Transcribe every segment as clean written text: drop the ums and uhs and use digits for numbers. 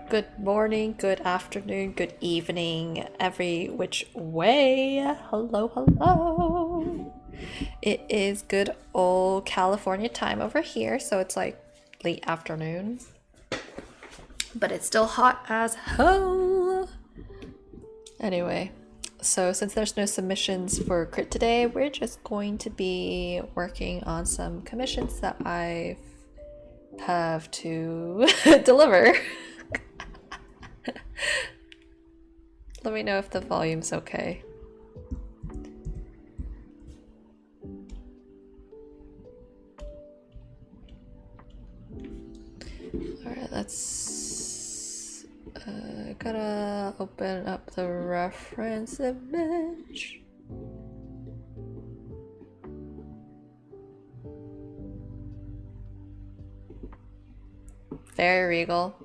Good morning, good afternoon, good evening, every which way. Hello, hello. It is good old California time over here, so it's like late afternoon. But it's still hot as hell. Anyway, so since there's no submissions for crit today, we're just going to be working on some commissions that I have to deliver. Let me know if the volume's okay. Alright, let's... gotta open up the reference image. Very regal.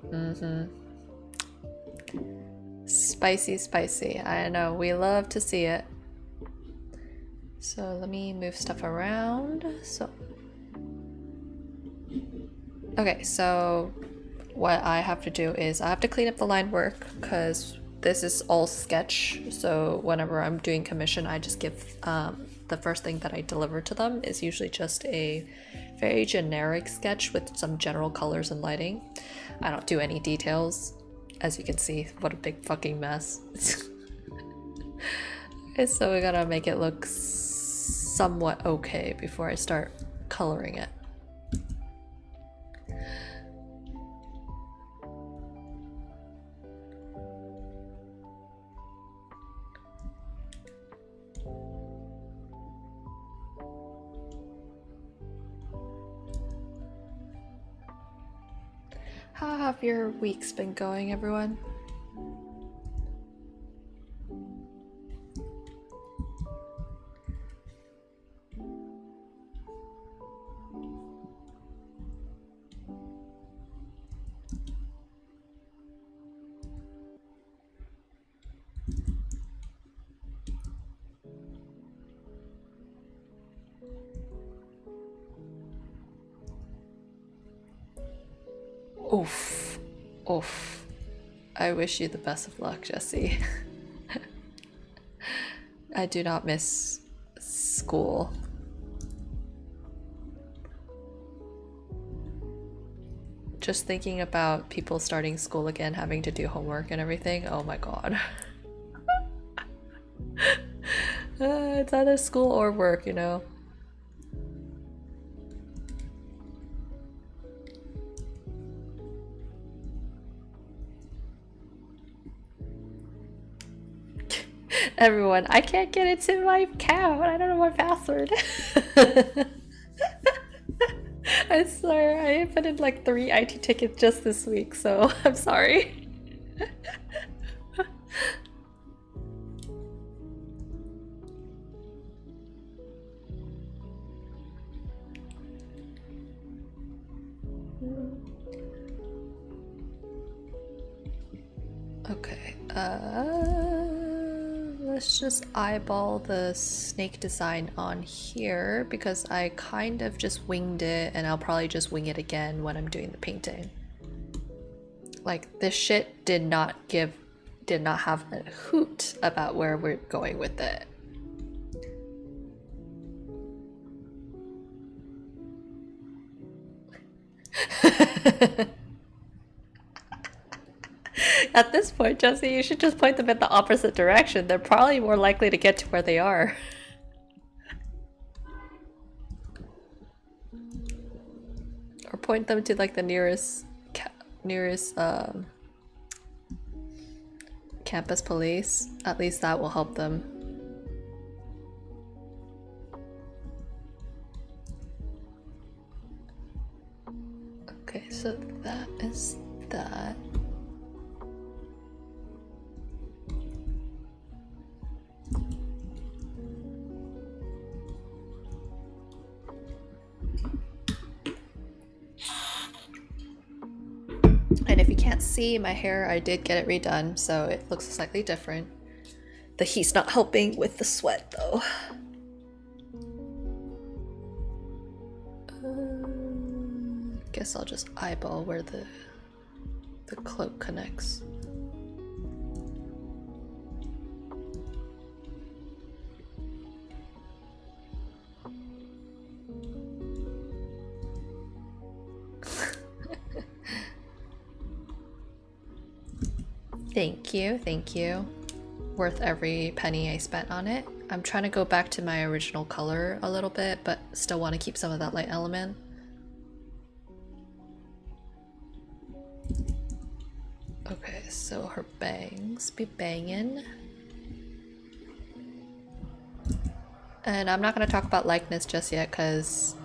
Spicy, spicy. I know, we love to see it. So let me move stuff around. Okay, so what I have to do is I have to clean up the line work because this is all sketch. So whenever I'm doing commission, I just give the first thing that I deliver to them is usually just a very generic sketch with some general colors and lighting. I don't do any details. As you can see, what a big fucking mess. So we gotta make it look somewhat okay before I start coloring it. How have your weeks been going, everyone? Oof. Oof. I wish you the best of luck, Jesse. I do not miss school. Just thinking about people starting school again, having to do homework and everything, oh my god. It's either school or work, you know? Everyone, I can't get into my account. I don't know my password. I swear, I put in like 3 IT tickets just this week, so I'm sorry. Okay, Let's just eyeball the snake design on here because I kind of just winged it, and I'll probably just wing it again when I'm doing the painting. Like, this shit did not have a hoot about where we're going with it. At this point, Jesse, you should just point them in the opposite direction. They're probably more likely to get to where they are. Or point them to like the nearest campus police. At least that will help them. Okay, so that is that. And if you can't see my hair, I did get it redone, so it looks slightly different. The heat's not helping with the sweat, though. Guess I'll just eyeball where the cloak connects. Thank you, thank you. Worth every penny I spent on it. I'm trying to go back to my original color a little bit, but still want to keep some of that light element. Okay, so her bangs be banging. And I'm not going to talk about likeness just yet, because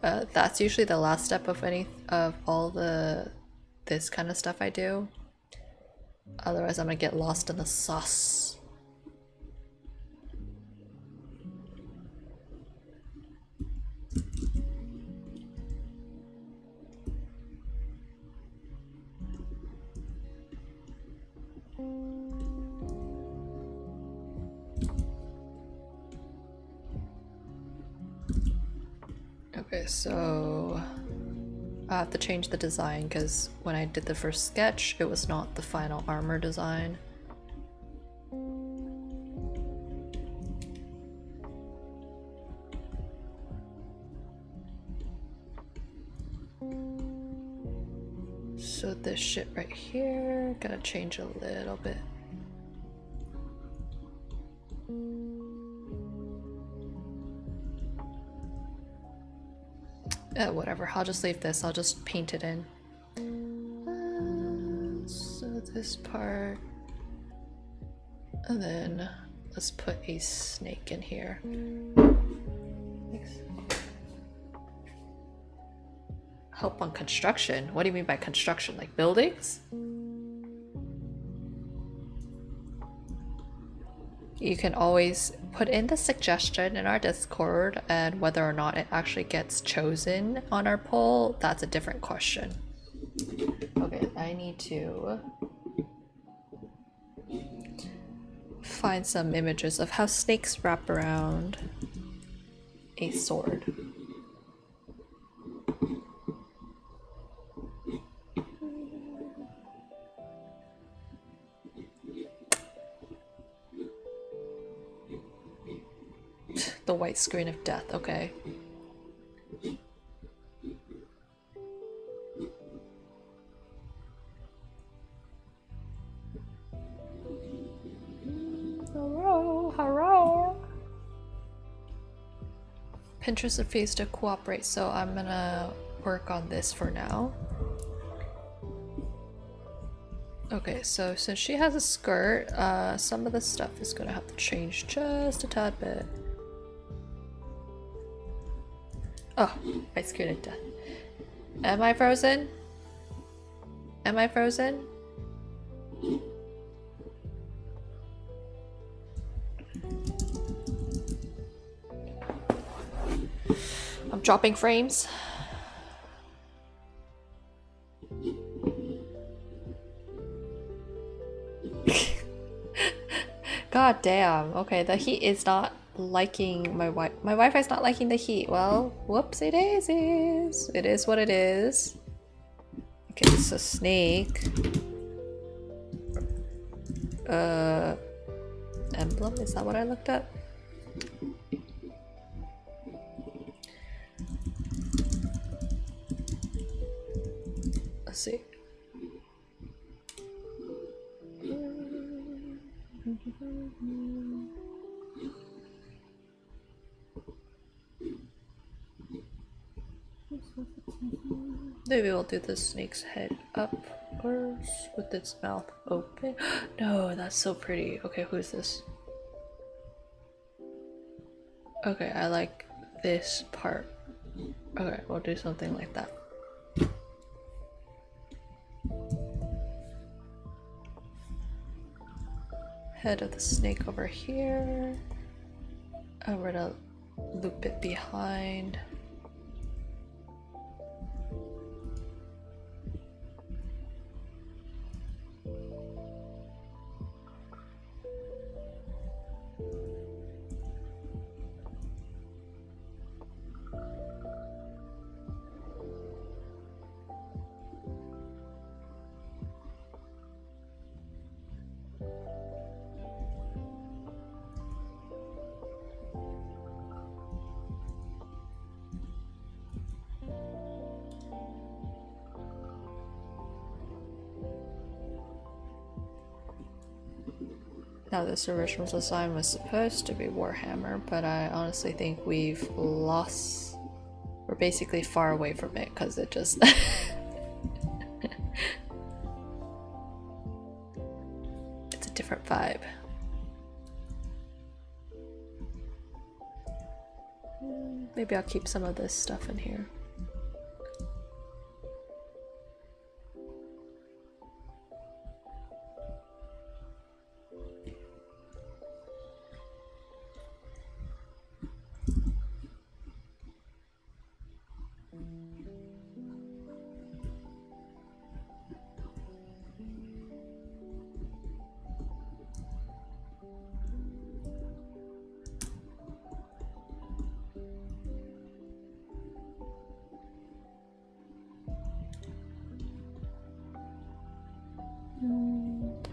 that's usually the last step of all this kind of stuff I do. Otherwise I'm gonna get lost in the sauce. Okay, so I have to change the design because when I did the first sketch, it was not the final armor design. So this shit right here, gotta change a little bit. Whatever, I'll just leave this. I'll just paint it in. So this part. And then let's put a snake in here. Thanks. Help on construction? What do you mean by construction? Like buildings? You can always put in the suggestion in our Discord, and whether or not it actually gets chosen on our poll, that's a different question. Okay, I need to find some images of how snakes wrap around a sword. The white screen of death, okay. Hello. Pinterest refused to cooperate, so I'm gonna work on this for now. Okay, so since she has a skirt, some of the stuff is gonna have to change just a tad bit. Oh, ice cream of death. Am I frozen? Am I frozen? I'm dropping frames. God damn. Okay, the heat is not liking my Wi-Fi's not liking the heat. Well, whoopsie daisies. It is what it is. Okay, it's a snake. Emblem? Is that what I looked up? Let's see. Maybe we'll do the snake's head up first with its mouth open. No, that's so pretty. Okay, who's this? Okay, I like this part. Okay, we'll do something like that. Head of the snake over here. And we're gonna loop it behind. Now this original design was supposed to be Warhammer, but I honestly think we've lost... We're basically far away from it because it just... It's a different vibe. Maybe I'll keep some of this stuff in here.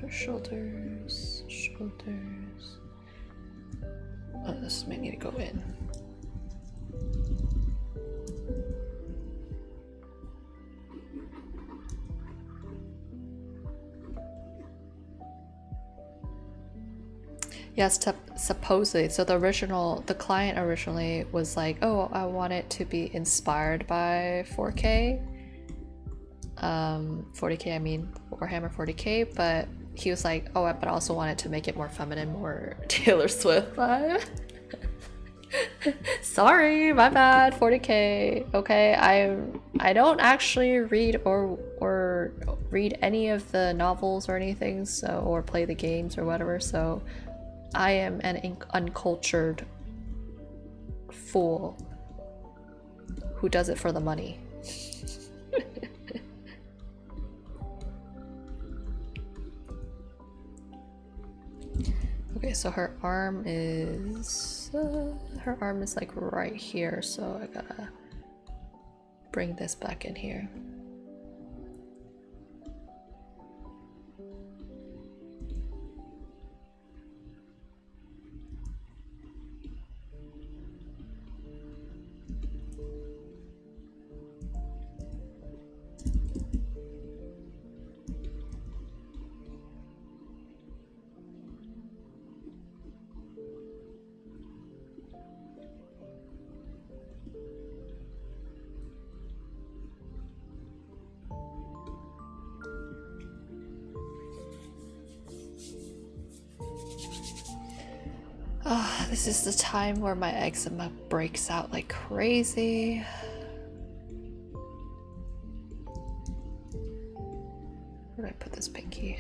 Shoulders, shoulders. Oh, this may need to go in. Yes, supposedly. So the client originally was like, oh, I want it to be inspired by 4K. 40K, I mean Warhammer 40K, but he was like, oh, but I also wanted to make it more feminine, more Taylor Swift vibe. Sorry, my bad, 40K. Okay, I don't actually read or read any of the novels or anything, so or play the games or whatever, so I am an uncultured fool who does it for the money. Okay, so her arm is like right here, so I gotta bring this back in here. This is the time where my eczema breaks out like crazy. Where did I put this pinky?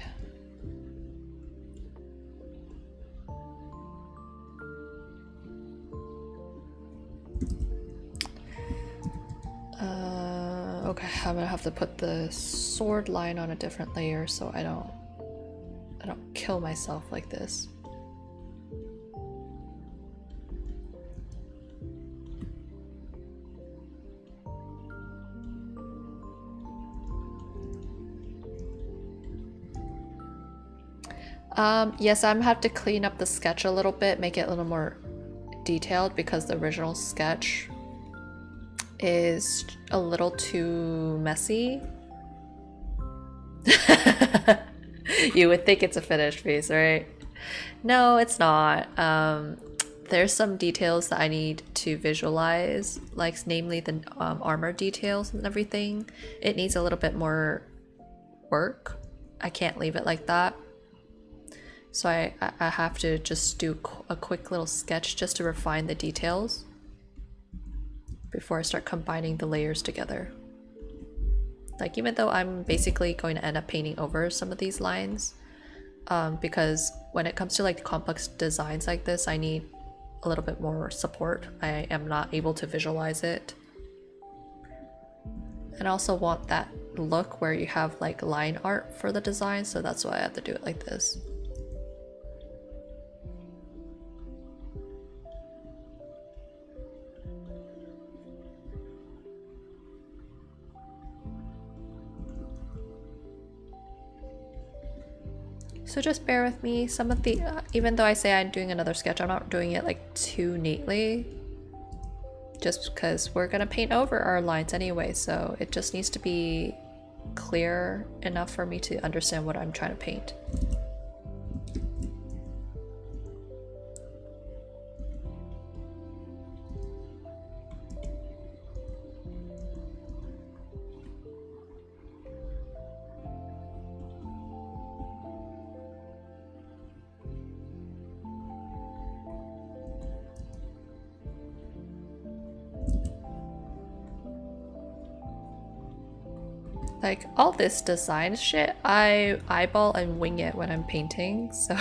Okay, I'm gonna have to put the sword line on a different layer so I don't kill myself like this. Yes, I'm have to clean up the sketch a little bit, make it a little more detailed because the original sketch is a little too messy. You would think it's a finished piece, right? No, it's not. There's some details that I need to visualize, like namely the armor details and everything. It needs a little bit more work. I can't leave it like that. So I have to just do a quick little sketch just to refine the details before I start combining the layers together. Like, even though I'm basically going to end up painting over some of these lines, because when it comes to like complex designs like this, I need a little bit more support. I am not able to visualize it. And I also want that look where you have like line art for the design, so that's why I have to do it like this. So just bear with me. Some of the, even though I say I'm doing another sketch, I'm not doing it like too neatly. Just because we're gonna paint over our lines anyway, so it just needs to be clear enough for me to understand what I'm trying to paint. Like, all this design shit, I eyeball and wing it when I'm painting, so...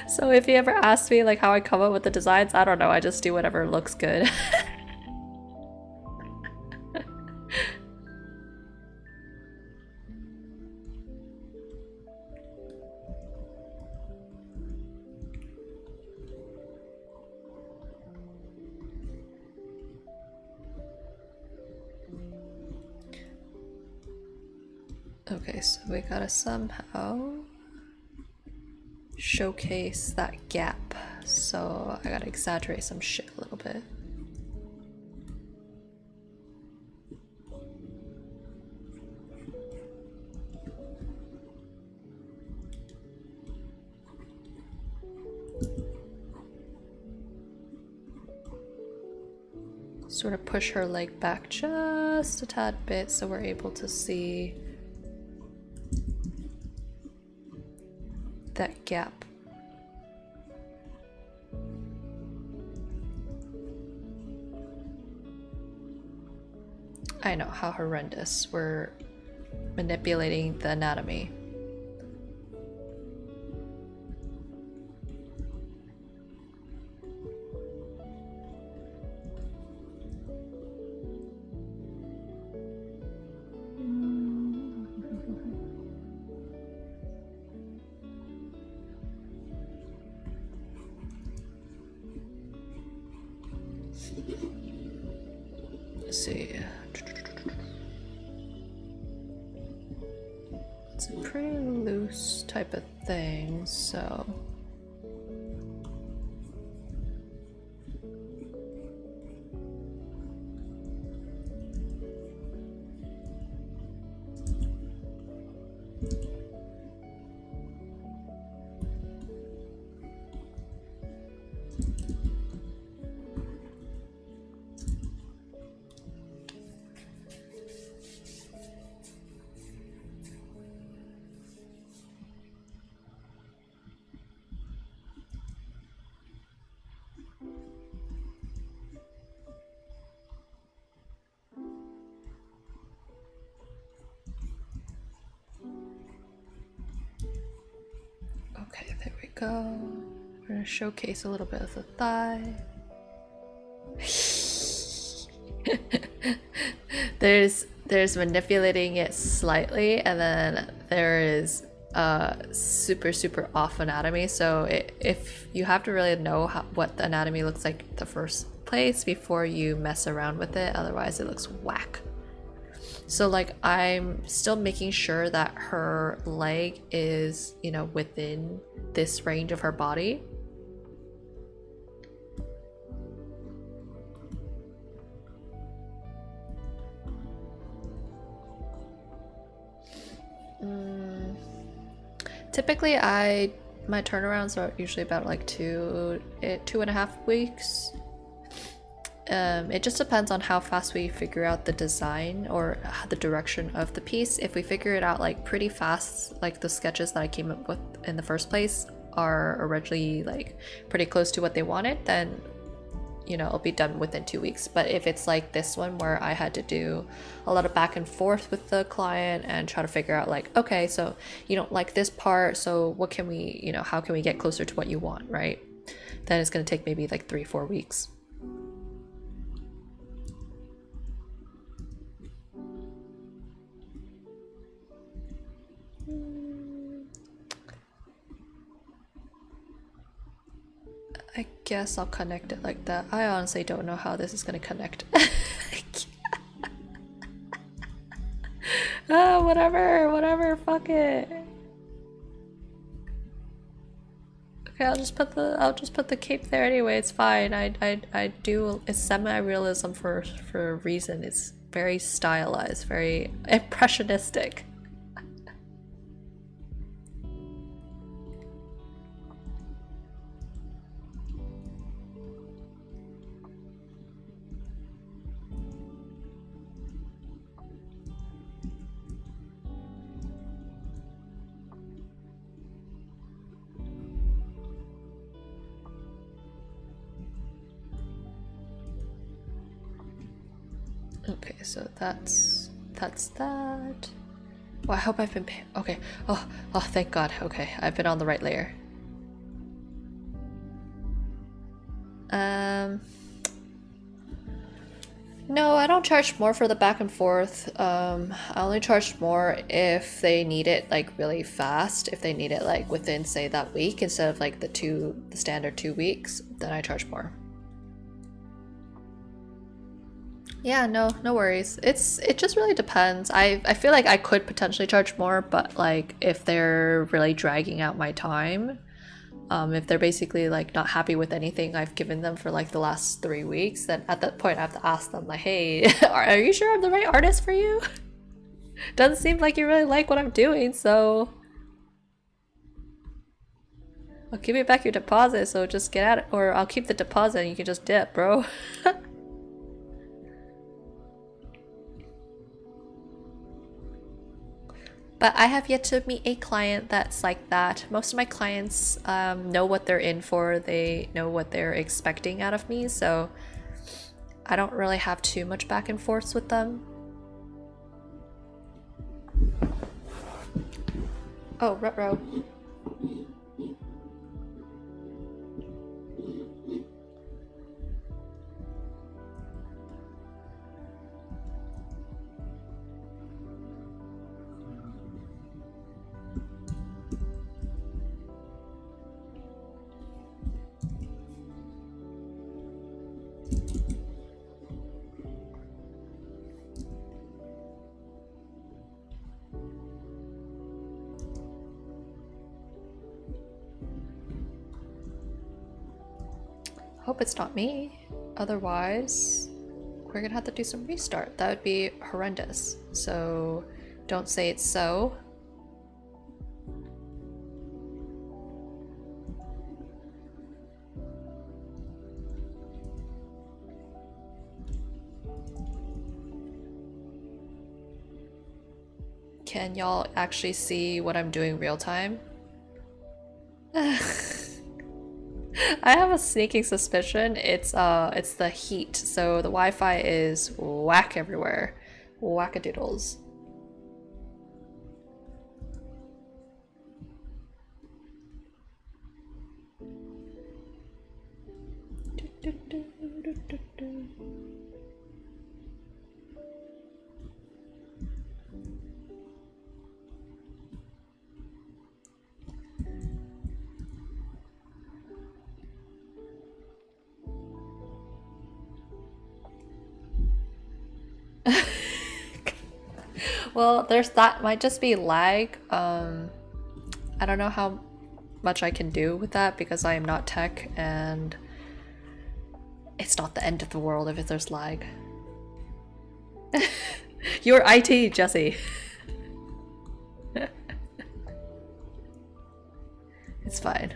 So if you ever ask me like how I come up with the designs, I don't know, I just do whatever looks good. Okay, so we gotta somehow showcase that gap. So I gotta exaggerate some shit a little bit. Sort of push her leg back just a tad bit so we're able to see that gap. I know, how horrendous. We're manipulating the anatomy. Let's see. It's a pretty loose type of thing, so... Okay, there we go. We're gonna showcase a little bit of the thigh. There's manipulating it slightly, and then there is super off anatomy. So if you have to really know what the anatomy looks like the first place before you mess around with it, otherwise it looks whack. So like I'm still making sure that her leg is, you know, within this range of her body. Typically my turnarounds are usually about like 2.5 weeks. It just depends on how fast we figure out the design or the direction of the piece. If we figure it out like pretty fast, like the sketches that I came up with in the first place are originally like pretty close to what they wanted, then you know, it'll be done within 2 weeks. But if it's like this one where I had to do a lot of back and forth with the client and try to figure out like, okay, so you don't like this part, so what can we, you know, how can we get closer to what you want, right? Then it's going to take maybe like 3-4 weeks. I guess I'll connect it like that. I honestly don't know how this is gonna connect. Whatever, fuck it. Okay, I'll just put the cape there anyway. It's fine. I do. It's semi-realism for a reason. It's very stylized, very impressionistic. Okay, so that's that. Oh, I hope I've been okay. Oh, thank God. Okay, I've been on the right layer. No, I don't charge more for the back and forth. I only charge more if they need it like really fast. If they need it like within, say, that week instead of like the standard 2 weeks, then I charge more. Yeah, no worries. It just really depends. I feel like I could potentially charge more, but like if they're really dragging out my time, if they're basically like not happy with anything I've given them for like the last 3 weeks, then at that point I have to ask them like, hey, are you sure I'm the right artist for you? Doesn't seem like you really like what I'm doing, so I'll give you back your deposit, so just get out, or I'll keep the deposit and you can just dip, bro. But I have yet to meet a client that's like that. Most of my clients know what they're in for. They know what they're expecting out of me, so I don't really have too much back and forth with them. Oh, ruh-roh. Hope it's not me. Otherwise, we're gonna have to do some restart. That would be horrendous. So don't say it's so. Can y'all actually see what I'm doing real time? I have a sneaking suspicion it's the heat, so the Wi-Fi is whack everywhere. Wackadoodles. Well, there's that. Might just be lag. I don't know how much I can do with that because I am not tech, and it's not the end of the world if there's lag. You're IT, Jesse. It's fine.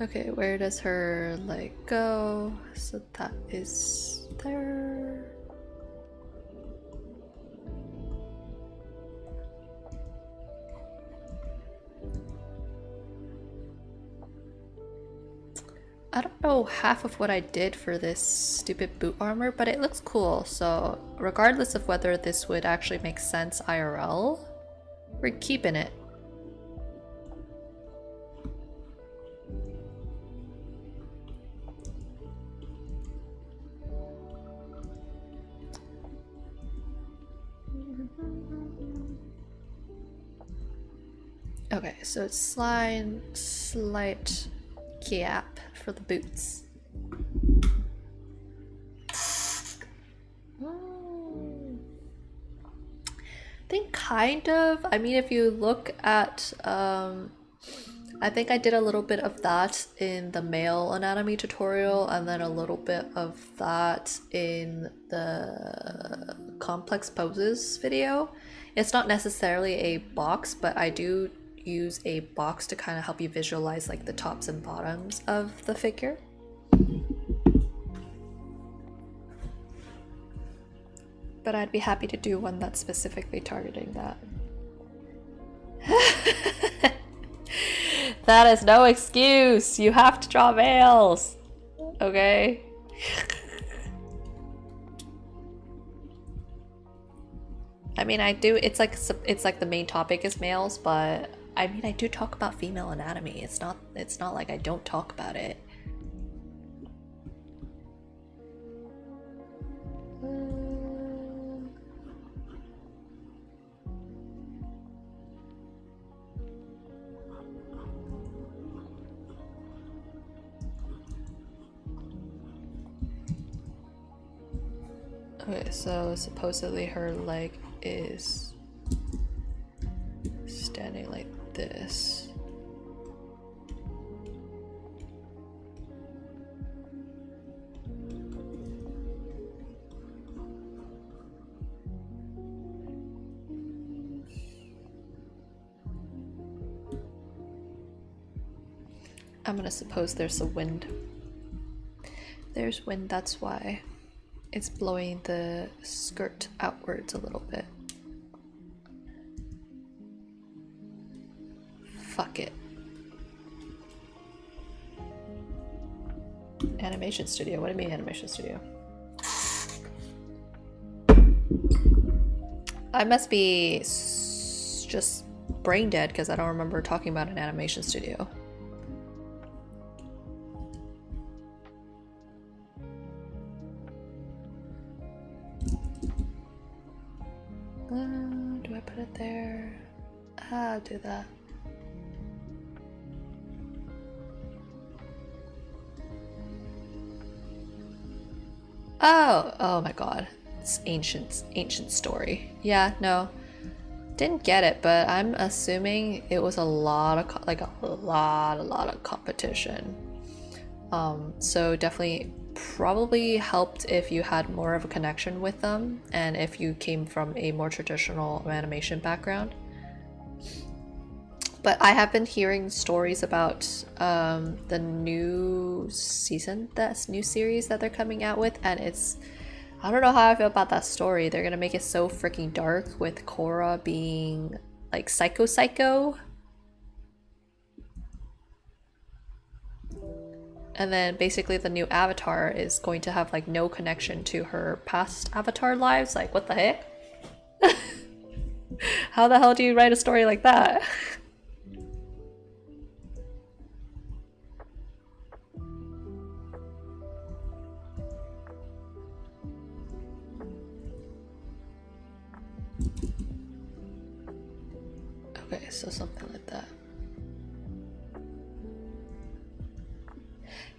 Okay, where does her leg go? So that is there. I don't know half of what I did for this stupid boot armor, but it looks cool. So regardless of whether this would actually make sense IRL, we're keeping it. Okay, so it's slight gap for the boots. I think kind of. I mean, if you look at, I think I did a little bit of that in the male anatomy tutorial, and then a little bit of that in the complex poses video. It's not necessarily a box, but I do use a box to kind of help you visualize like the tops and bottoms of the figure. But I'd be happy to do one that's specifically targeting that. That is no excuse. You have to draw males. Okay? I mean, I do. It's like the main topic is males, but I mean, I do talk about female anatomy. It's not like I don't talk about it. Okay, so supposedly her leg is standing like this. I'm gonna suppose there's a wind. There's wind, that's why it's blowing the skirt outwards a little bit. Fuck it. Animation studio. What do you mean animation studio? I must be just brain dead because I don't remember talking about an animation studio. Do I put it there? I'll do that. Oh my god. It's ancient story. Yeah, no. Didn't get it, but I'm assuming it was a lot of a lot of competition. So definitely probably helped if you had more of a connection with them and if you came from a more traditional animation background. But I have been hearing stories about the new season, that new series that they're coming out with, and I don't know how I feel about that story. They're gonna make it so freaking dark with Korra being like psycho. And then basically the new avatar is going to have like no connection to her past avatar lives. Like, what the heck? How the hell do you write a story like that? Okay, so something like that.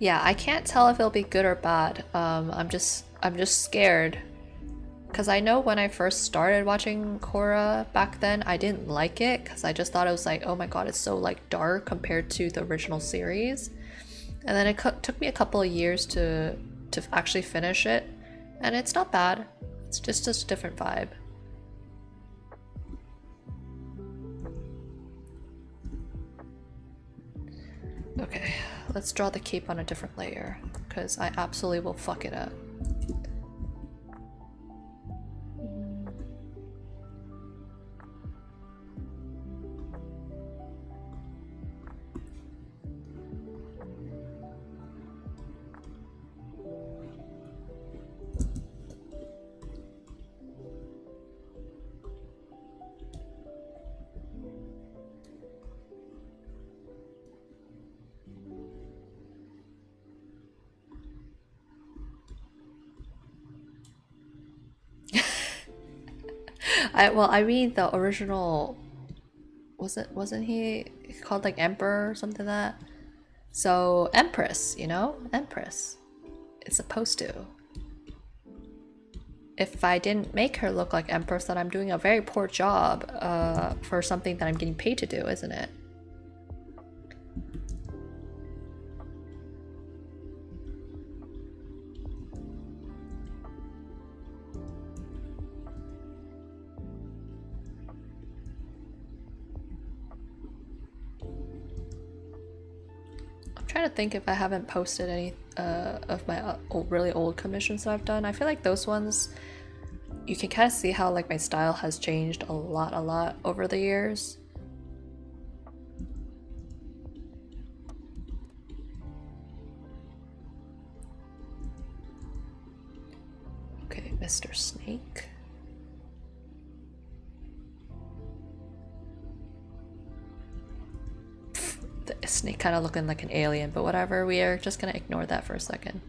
Yeah, I can't tell if it'll be good or bad. I'm just I'm just scared. Because I know when I first started watching Korra back then, I didn't like it because I just thought it was like, oh my god, it's so like dark compared to the original series. And then it took me a couple of years to actually finish it, and it's not bad. It's just a different vibe. Okay, let's draw the cape on a different layer because I absolutely will fuck it up. I mean the original wasn't he called like Emperor or something like that? So Empress, you know? Empress. It's supposed to. If I didn't make her look like Empress, then I'm doing a very poor job for something that I'm getting paid to do, isn't it? Trying to think if I haven't posted any of my really old commissions that I've done. I feel like those ones, you can kind of see how like my style has changed a lot over the years. Okay, Mr. Snake. The snake kind of looking like an alien, but whatever, we are just gonna ignore that for a second.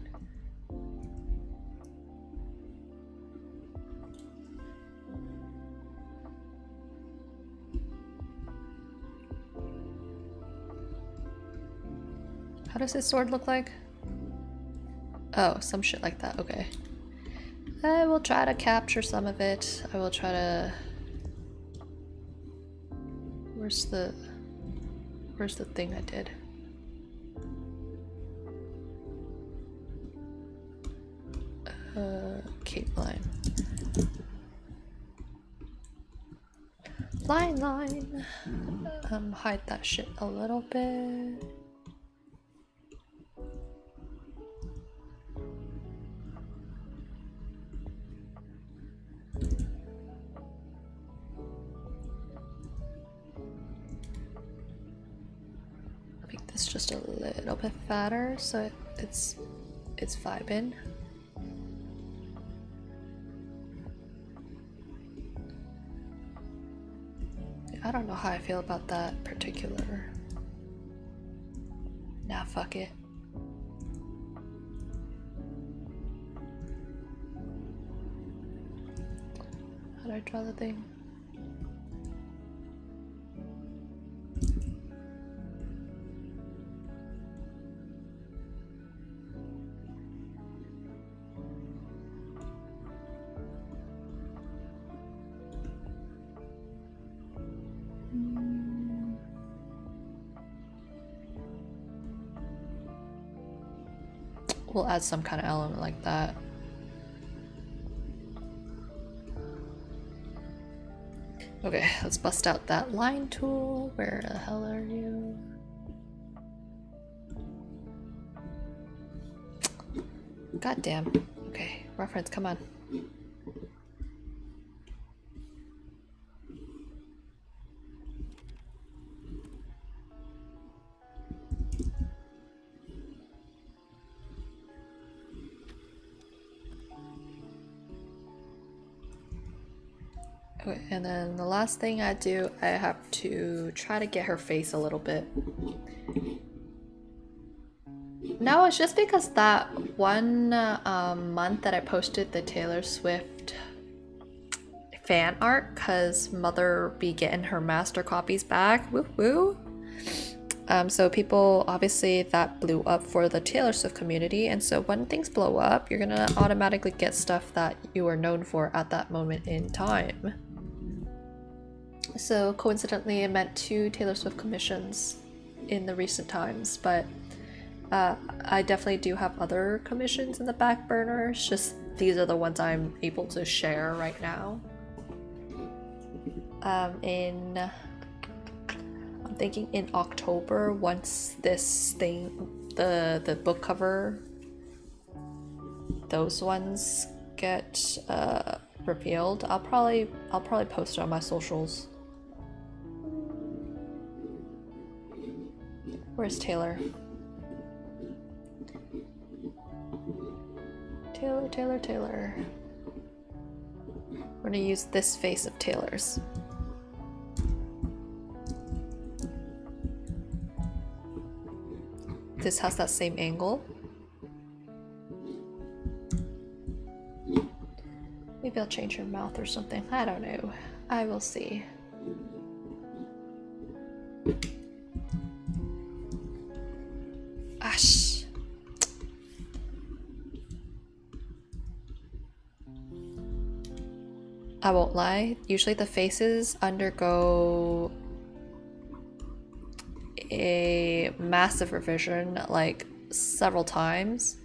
How does his sword look like? Oh, some shit like that, okay. I will try to capture some of it. I will try to... Where's the thing I did? Cape line. Line. Hide that shit a little bit. Make this just a little bit fatter so it's vibing. I don't know how I feel about that particular. Nah, fuck it. How do I draw the thing? We'll add some kind of element like that. Okay, let's bust out that line tool. Where the hell are you? God damn. Okay, reference, come on. Okay, and then the last thing I do, I have to try to get her face a little bit. No, it's just because that one month that I posted the Taylor Swift fan art, because Mother be getting her master copies back, woo woo. So people obviously that blew up for the Taylor Swift community, and so when things blow up, you're gonna automatically get stuff that you are known for at that moment in time. So coincidentally, I met 2 Taylor Swift commissions in the recent times, but I definitely do have other commissions in the back burner. It's just these are the ones I'm able to share right now. I'm thinking in October, once this thing, the book cover, those ones get revealed, I'll probably post it on my socials. Where's Taylor? Taylor. We're gonna use this face of Taylor's. This has that same angle. Maybe I'll change her mouth or something. I don't know. I will see. Ash. I won't lie. Usually the faces undergo a massive revision like several times.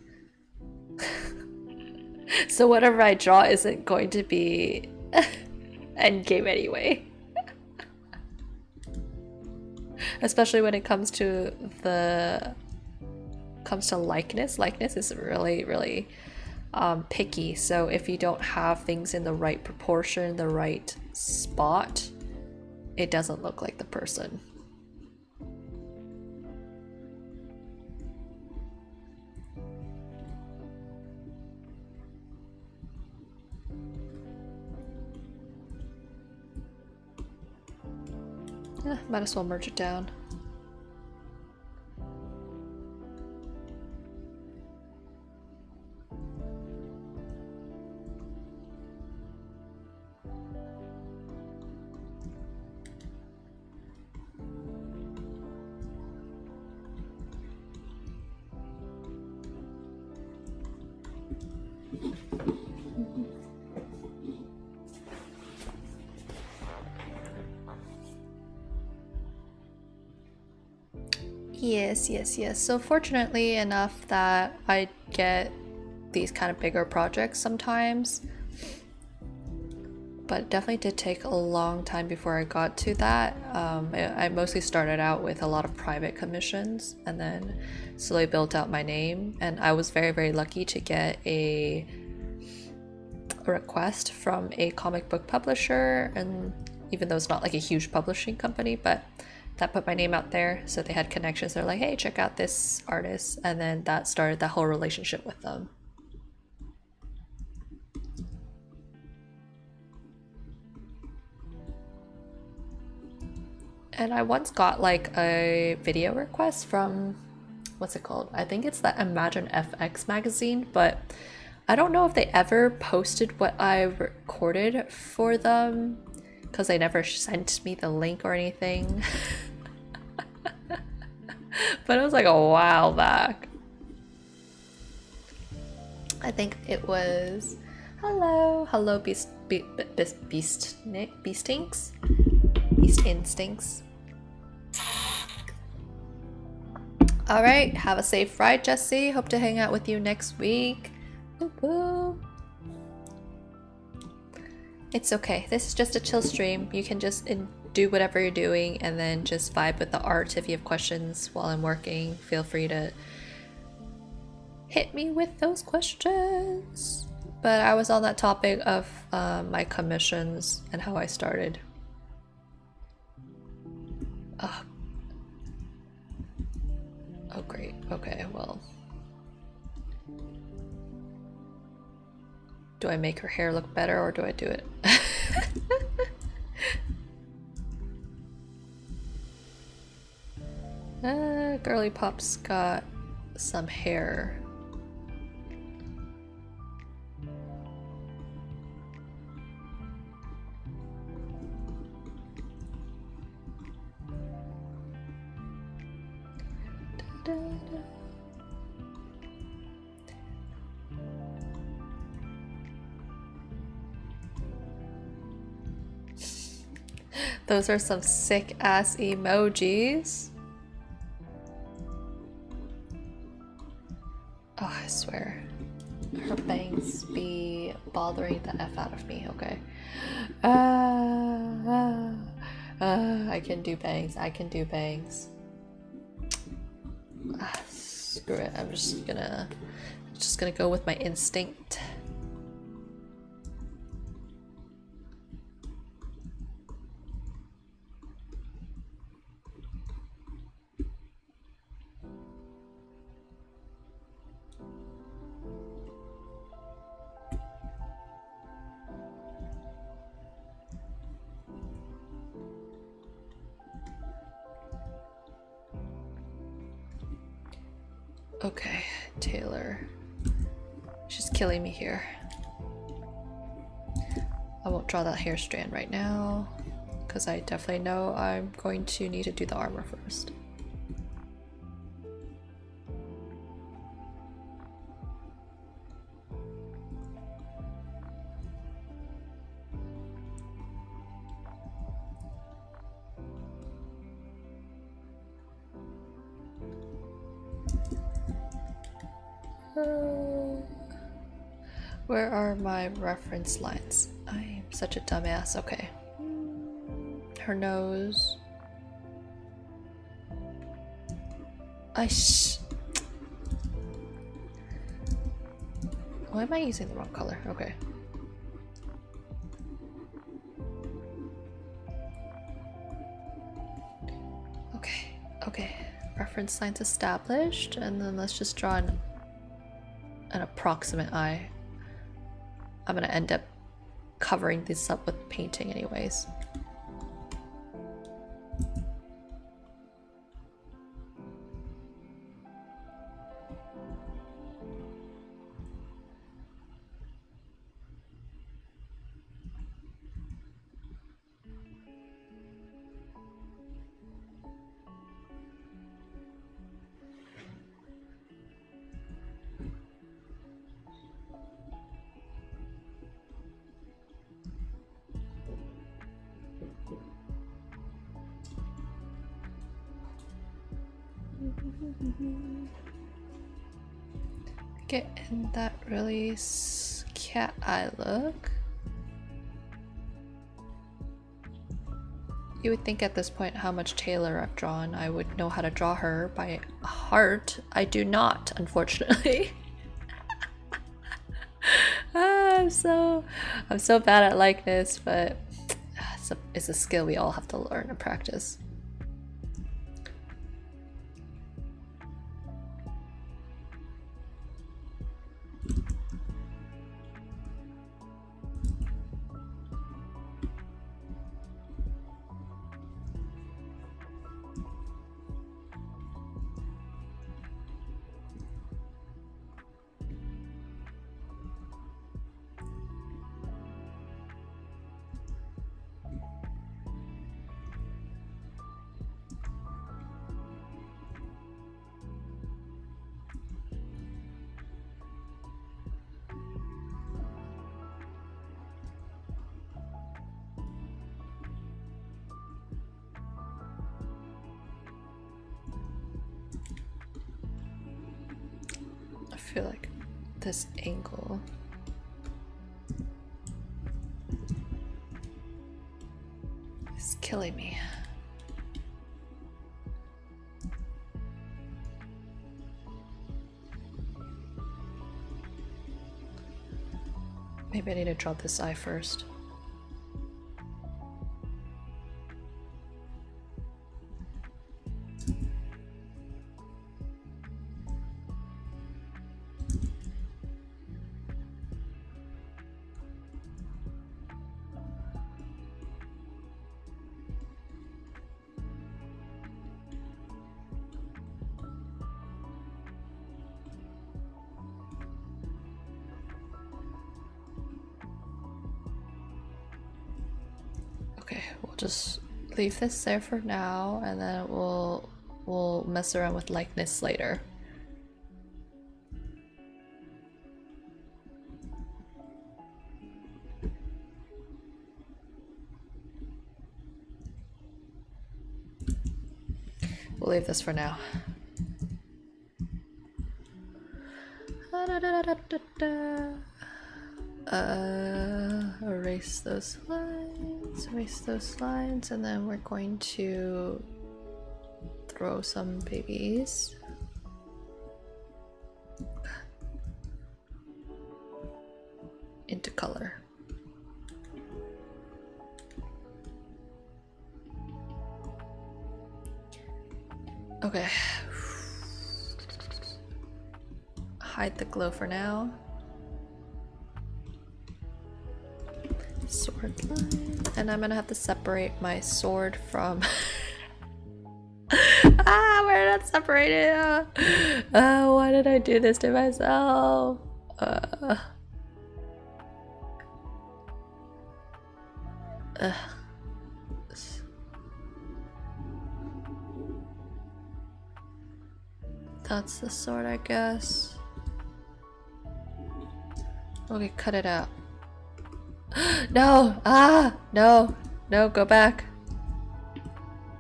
So whatever I draw isn't going to be endgame anyway. Especially when it comes to likeness. Likeness is really picky. So if you don't have things in the right proportion, the right spot, it doesn't look like the person. Might as well merge it down. Yes. So fortunately enough that I get these kind of bigger projects sometimes, but it definitely did take a long time before I got to that. I mostly started out with a lot of private commissions and then slowly built out my name, and I was very lucky to get a request from a comic book publisher, and even though it's not like a huge publishing company, but that put my name out there, so they had connections. They're like, hey, check out this artist, and then that started that whole relationship with them. And I once got like a video request from, what's it called? I think it's the Imagine FX magazine, but I don't know if they ever posted what I recorded for them because they never sent me the link or anything. But it was like a while back. I think it was Hello Beast Instincts. All right, have a safe ride, Jesse. Hope to hang out with you next week. Woo-woo. It's okay. This is just a chill stream. You can just do whatever you're doing and then just vibe with the art. If you have questions while I'm working, feel free to hit me with those questions. But I was on that topic of my commissions and how I started. Oh great. Okay, well. Do I make her hair look better or do I do it? Girly Pop's got some hair. Those are some sick ass emojis. Oh, I swear. Her bangs be bothering the F out of me, okay. I can do bangs, I can do bangs. Screw it, I'm just gonna go with my instinct. Okay, Taylor. She's killing me here. I won't draw that hair strand right now, because I definitely know I'm going to need to do the armor first. Where are my reference lines? I am such a dumbass. Okay. Her nose. Why am I using the wrong color? Okay. Okay. Reference lines established, and then let's just draw an approximate eye. I'm gonna end up covering this up with painting anyways. Getting that really cat eye look. You would think at this point how much Taylor I've drawn, I would know how to draw her by heart. I do not, unfortunately. I'm so bad at likeness, but it's a skill we all have to learn and practice. I feel like this angle is killing me. Maybe I need to draw this eye first. Okay, we'll just leave this there for now, and then we'll we'll mess around with likeness later. We'll leave this for now. Erase those lines, and then we're going to throw some babies. Into color. Okay. Hide the glow for now. Sword line. And I'm gonna have to separate my sword from... we're not separated! Why did I do this to myself? That's the sword, I guess. Okay, cut it out. No! No! No, go back.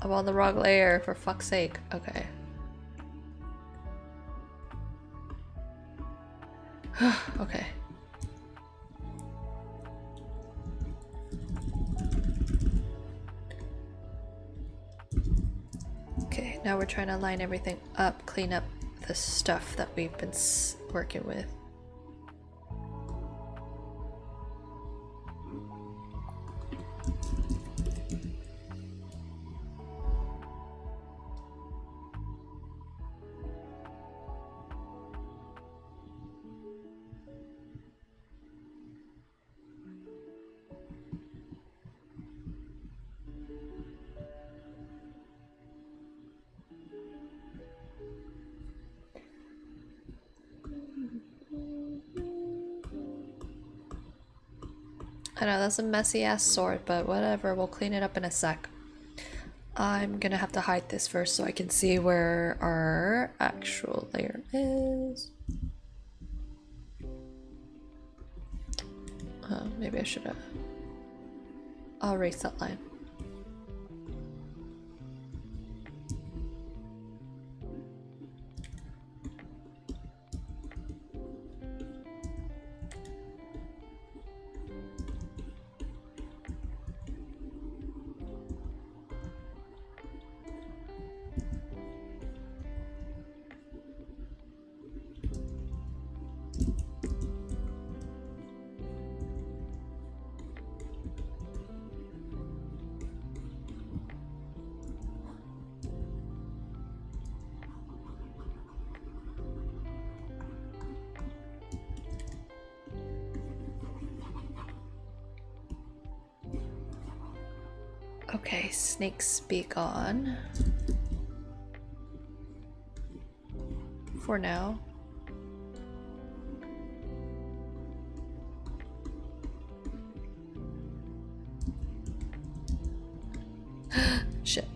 I'm on the wrong layer, for fuck's sake. Okay. Okay. Okay, now we're trying to line everything up, clean up the stuff that we've been working with. I know that's a messy ass sword, but whatever, we'll clean it up in a sec. I'm gonna have to hide this first so I can see where our actual layer is. Maybe I should have. I'll erase that line. Okay, snakes be gone. For now. Shit.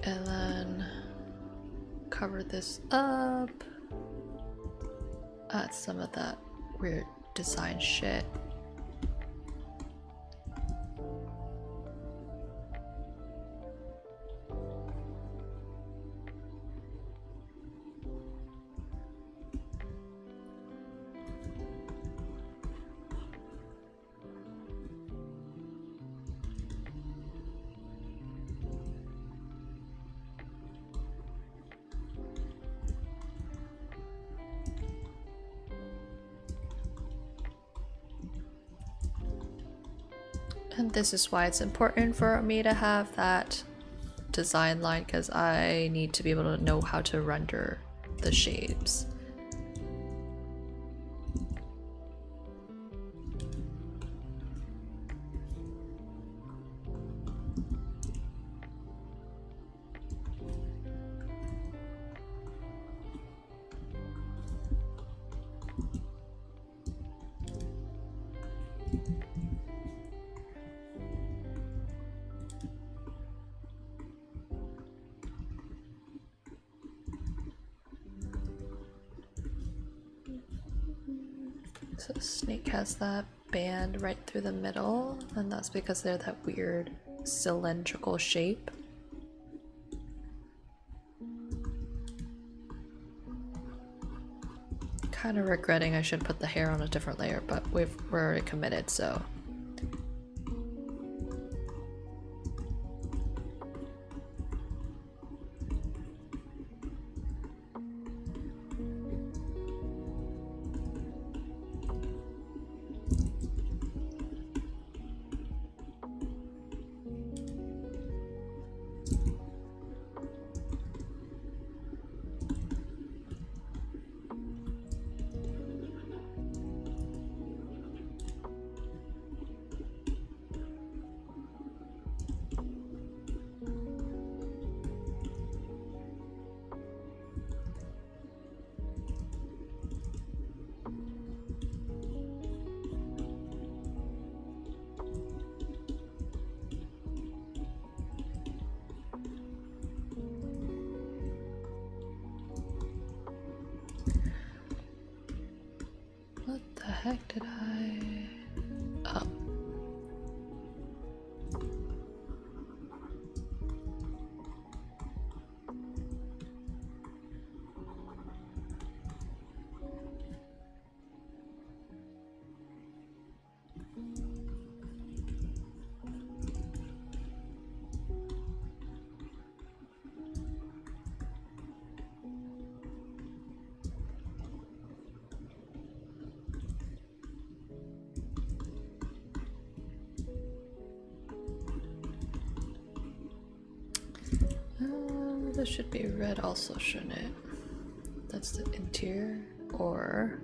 And then cover this up. Add some of that weird design shit. And this is why it's important for me to have that design line, because I need to be able to know how to render the shapes. So Snake has that band right through the middle, and that's because they're that weird cylindrical shape. Kind of regretting I should put the hair on a different layer, but we're already committed, so. What the heck did I... Oh. This should be red also, shouldn't it? That's the interior, or...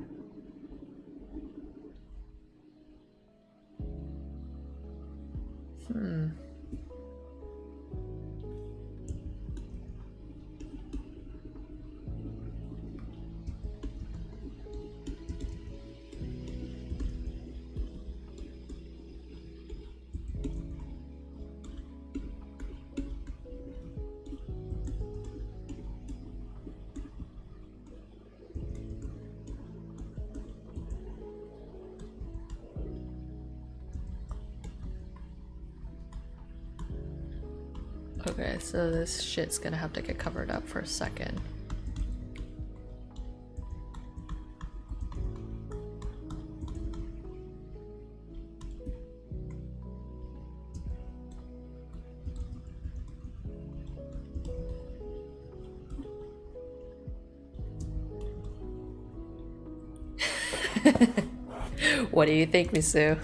Okay, so this shit's gonna have to get covered up for a second. What do you think, Misu?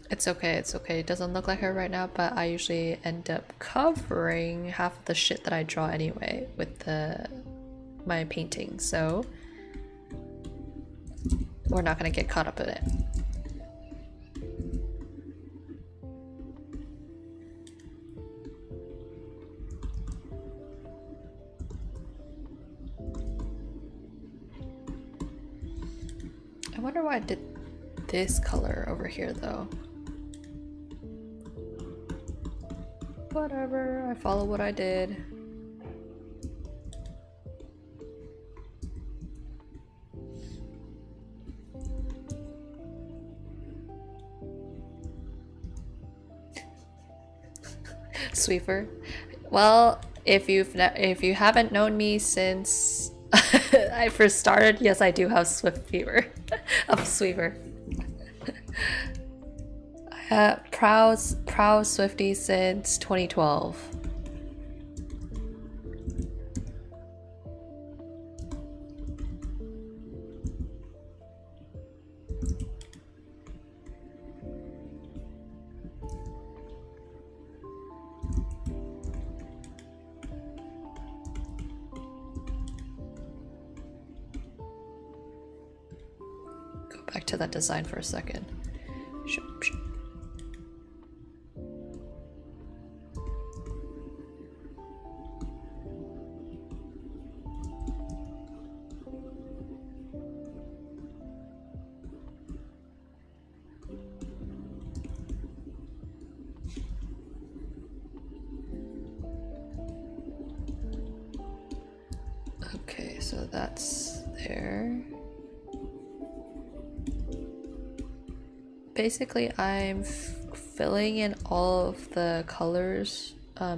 It's okay, it's okay. It doesn't look like her right now, but I usually end up covering half of the shit that I draw anyway with my painting, so we're not gonna get caught up in it. I wonder why I did this color over here though. Whatever, I follow what I did. Sweeper. Well, if you haven't known me since I first started, yes, I do have Swift fever. Of Sweeper. Proud Swiftie since 2012. Go back to that design for a second. Okay, so that's there. Basically, I'm filling in all of the colors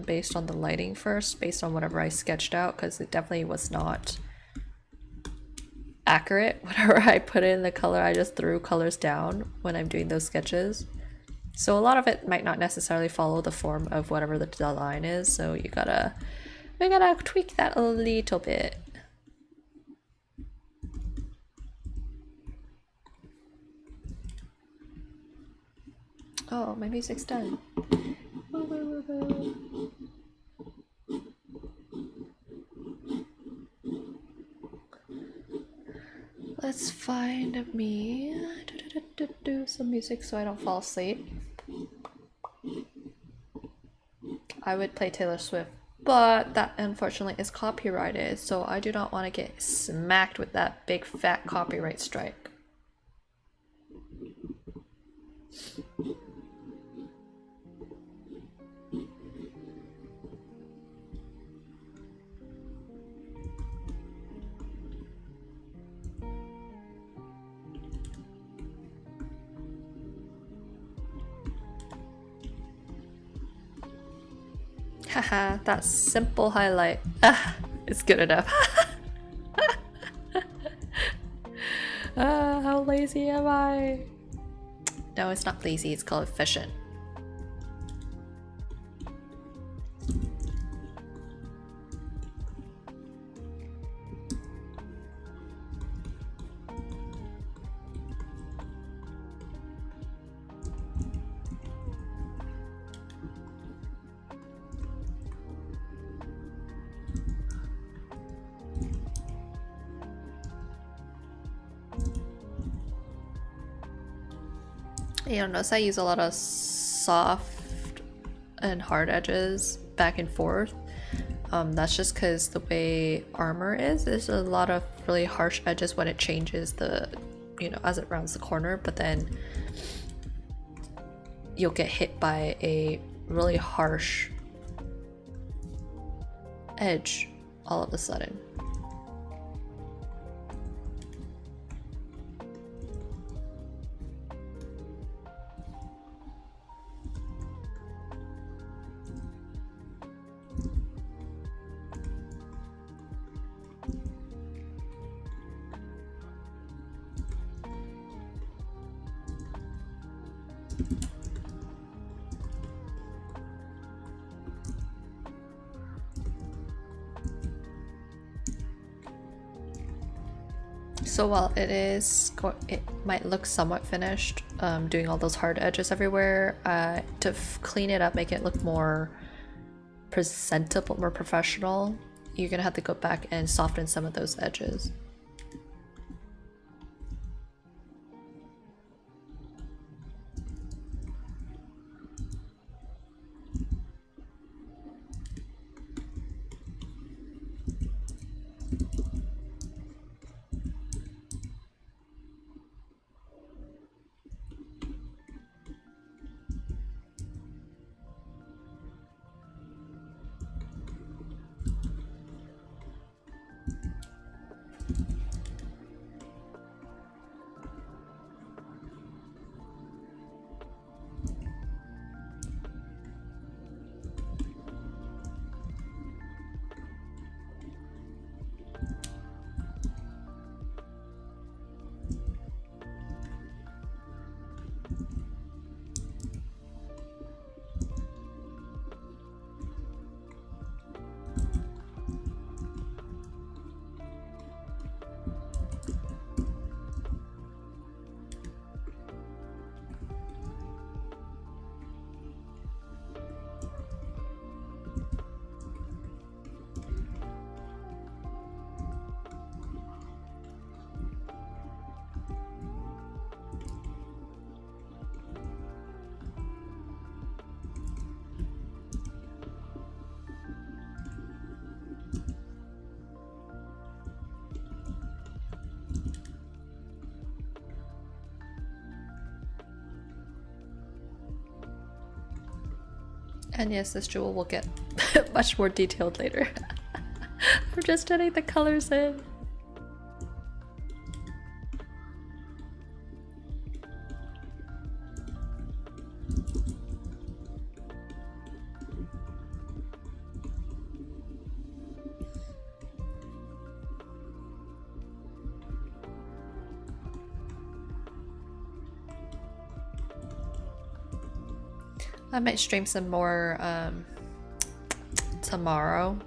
based on the lighting first, based on whatever I sketched out, because it definitely was not accurate. Whenever I put in the color, I just threw colors down when I'm doing those sketches. So a lot of it might not necessarily follow the form of whatever the design is, so we gotta tweak that a little bit. Oh, my music's done. Let's find me some music so I don't fall asleep. I would play Taylor Swift, but that unfortunately is copyrighted, so I do not want to get smacked with that big fat copyright strike. Haha, that simple highlight. It's good enough. How lazy am I? No, it's not lazy, it's called efficient. You notice I use a lot of soft and hard edges back and forth. That's just because the way armor is, there's a lot of really harsh edges when it changes the, as it rounds the corner, but then you'll get hit by a really harsh edge all of a sudden. So while it might look somewhat finished, doing all those hard edges everywhere, to clean it up, make it look more presentable, more professional, you're gonna have to go back and soften some of those edges. And yes, this jewel will get much more detailed later. I'm just getting the colors in. I might stream some more tomorrow,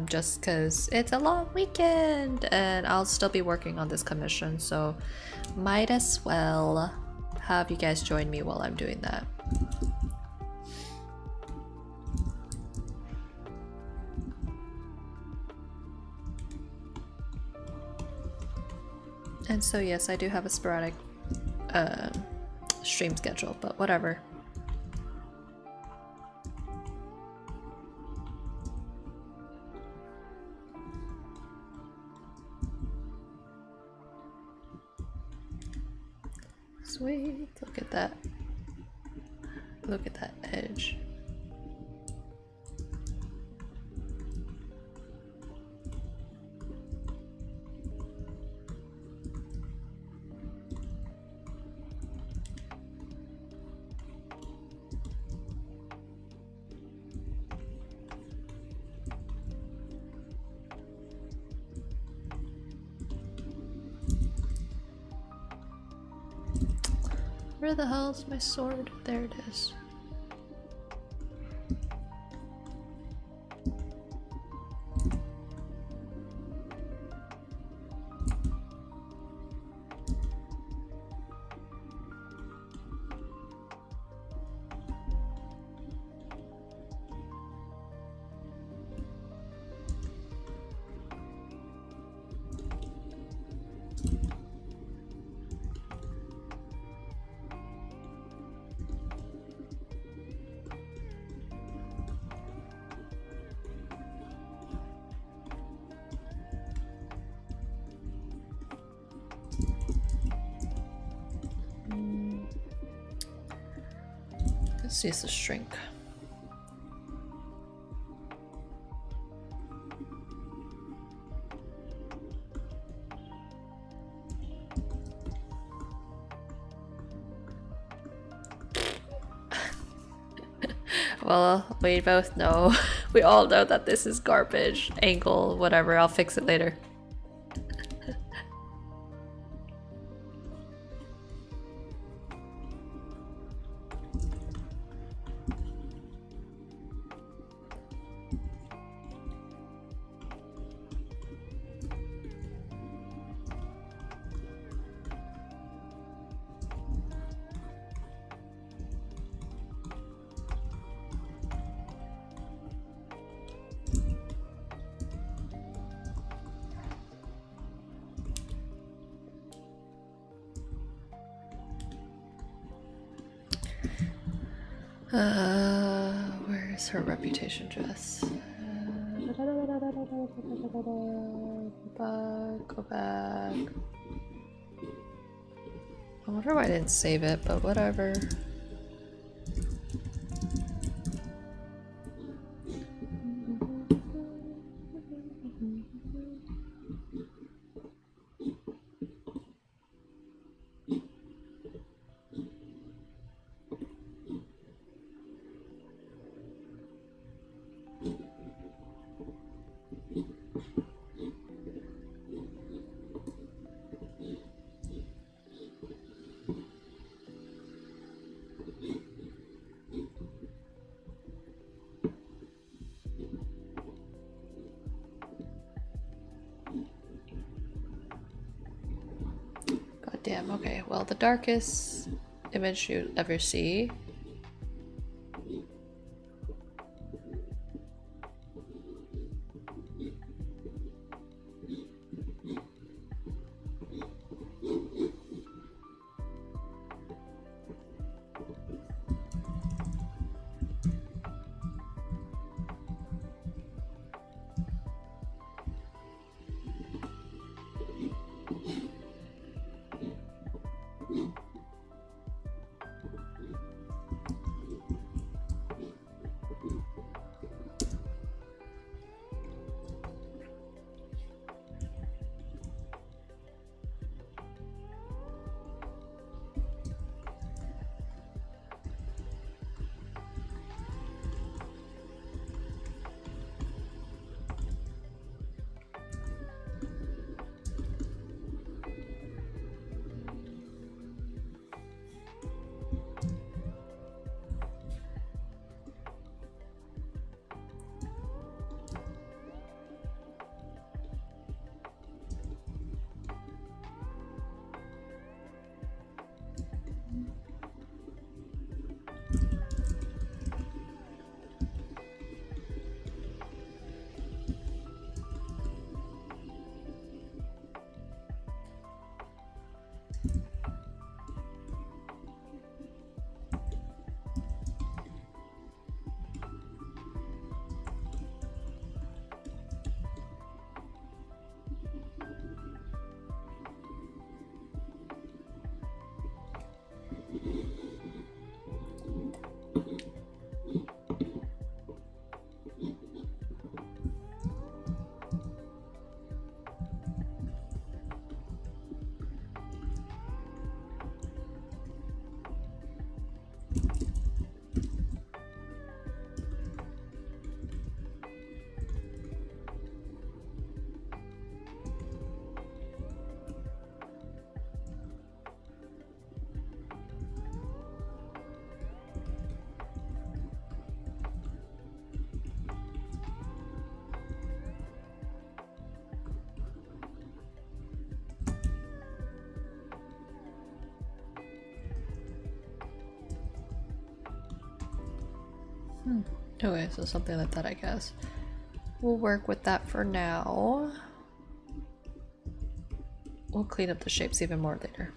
just because it's a long weekend and I'll still be working on this commission, so might as well have you guys join me while I'm doing that. And so yes, I do have a sporadic stream schedule, but whatever. Sweet, look at that. Look at that edge. Where the hell's my sword? There it is. Let's use the shrink. Well, we both know. We all know that this is garbage. Angle, whatever, I'll fix it later. Where's her reputation dress? Go back. I wonder why I didn't save it, but whatever. Damn, okay, well, the darkest image you ever see. Okay, so something like that, I guess. We'll work with that for now. We'll clean up the shapes even more later.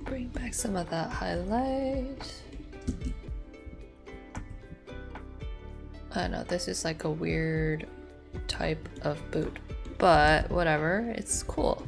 Bring back some of that highlight. I know this is like a weird type of boot, but whatever, it's cool.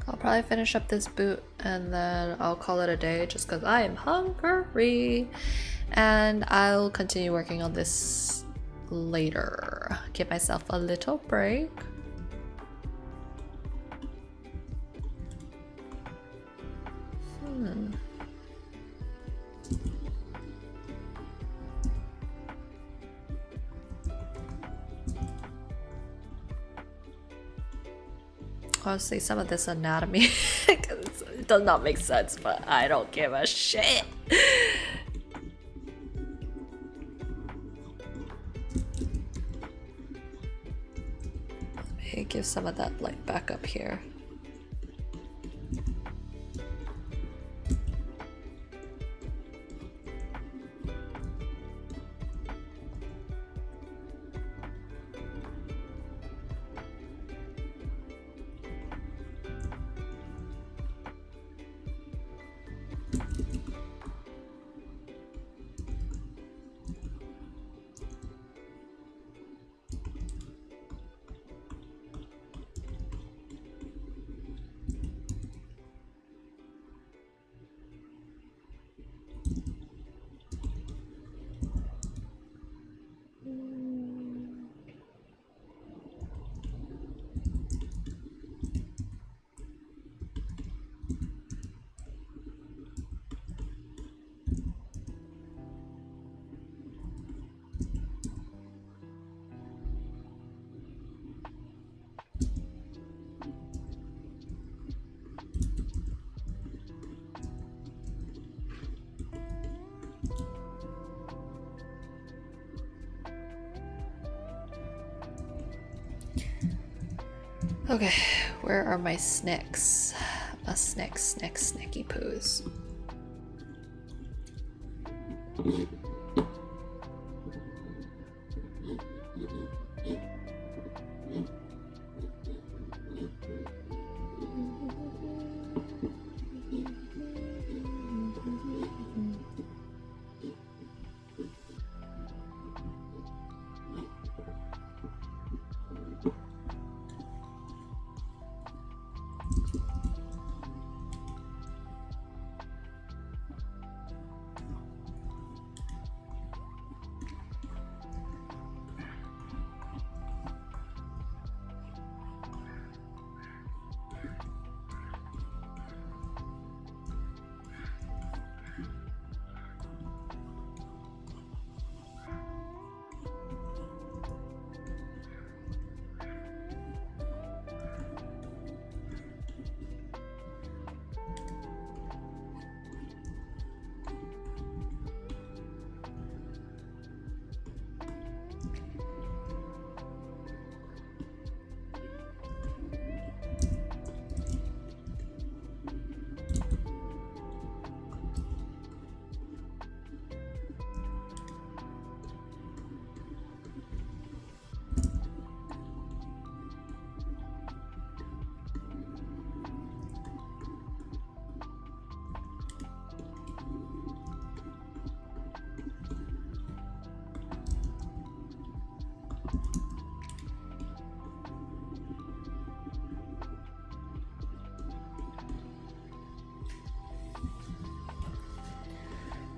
I'll probably finish up this boot and then I'll call it a day just because I am hungry. And I'll continue working on this later. Give myself a little break. Honestly, some of this anatomy it does not make sense, but I don't give a shit. Let me give some of that light back up here. Okay, where are my snacks? A snacky poos.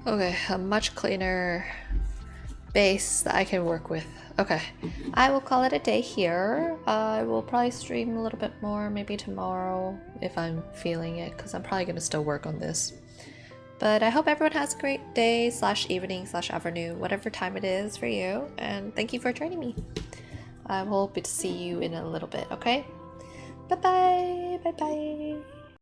Okay, a much cleaner base that I can work with. Okay, I will call it a day here. I will probably stream a little bit more, maybe tomorrow if I'm feeling it, because I'm probably going to still work on this. But I hope everyone has a great day / evening / afternoon, whatever time it is for you. And thank you for joining me. I hope to see you in a little bit, okay? Bye-bye. Bye-bye.